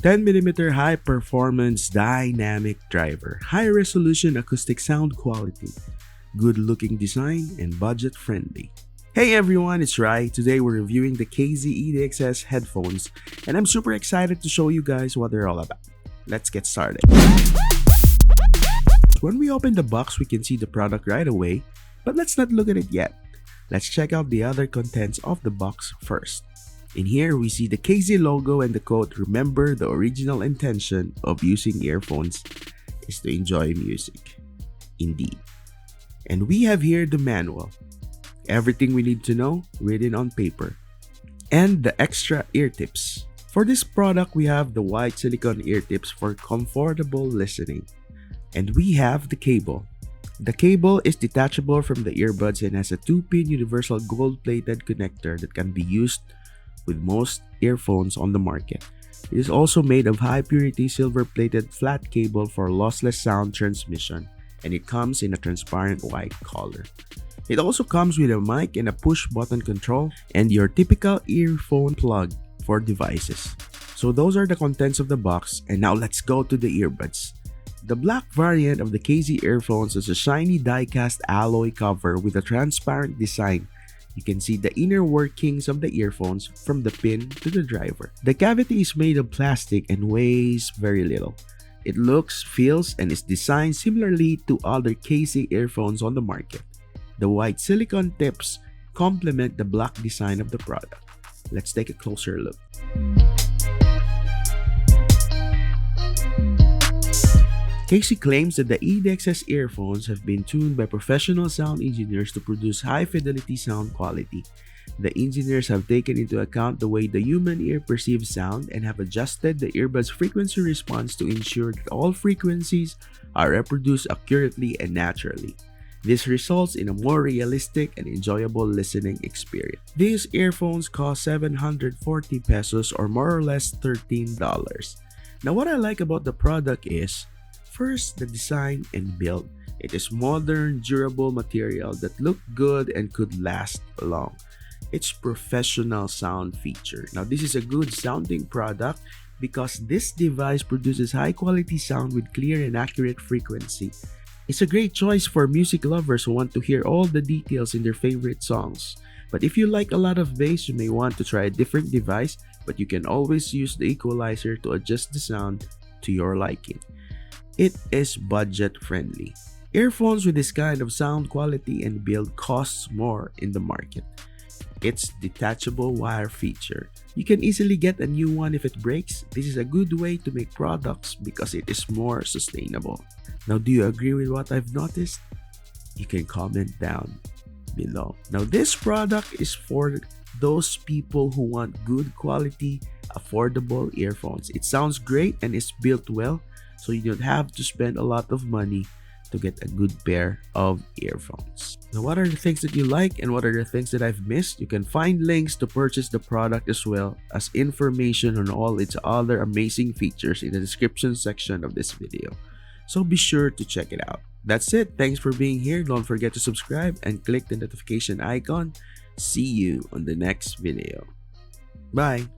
10mm high performance dynamic driver, high resolution acoustic sound quality, good looking design, and budget friendly. Hey everyone, it's Rye. Today we're reviewing the KZ Edxs headphones, and I'm super excited to show you guys what they're all about. Let's get started. When we open the box, we can see the product right away, but let's not look at it yet. Let's check out the other contents of the box first. In here, we see the KZ logo and the quote, "Remember, the original intention of using earphones is to enjoy music." Indeed. And we have here the manual. Everything we need to know written on paper. And the extra ear tips. For this product, we have the white silicone ear tips for comfortable listening. And we have the cable. The cable is detachable from the earbuds and has a 2-pin universal gold-plated connector that can be used with most earphones on the market. It is also made of high-purity silver-plated flat cable for lossless sound transmission, and it comes in a transparent white color. It also comes with a mic and a push-button control and your typical earphone plug for devices. So those are the contents of the box, and now let's go to the earbuds. The black variant of the KZ earphones is a shiny die-cast alloy cover with a transparent design. You can see the inner workings of the earphones from the pin to the driver. The cavity is made of plastic and weighs very little. It looks, feels, and is designed similarly to other KZ earphones on the market. The white silicone tips complement the black design of the product. Let's take a closer look. KZ claims that the Edxs earphones have been tuned by professional sound engineers to produce high-fidelity sound quality. The engineers have taken into account the way the human ear perceives sound and have adjusted the earbud's frequency response to ensure that all frequencies are reproduced accurately and naturally. This results in a more realistic and enjoyable listening experience. These earphones cost 740 pesos or more or less $13. Now what I like about the product is, first, the design and build. It is modern, durable material that look good and could last long. It's professional sound feature. Now this is a good sounding product because this device produces high quality sound with clear and accurate frequency. It's a great choice for music lovers who want to hear all the details in their favorite songs. But if you like a lot of bass, you may want to try a different device, but you can always use the equalizer to adjust the sound to your liking. It is budget friendly. Earphones with this kind of sound quality and build costs more in the market. Its detachable wire feature. You can easily get a new one if it breaks. This is a good way to make products because it is more sustainable. Now, do you agree with what I've noticed? You can comment down below. Now, this product is for those people who want good quality, affordable earphones. It sounds great and is built well, so you don't have to spend a lot of money to get a good pair of earphones. Now, what are the things that you like and what are the things that I've missed? You can find links to purchase the product as well as information on all its other amazing features in the description section of this video. So be sure to check it out. That's it. Thanks for being here. Don't forget to subscribe and click the notification icon. See you on the next video. Bye!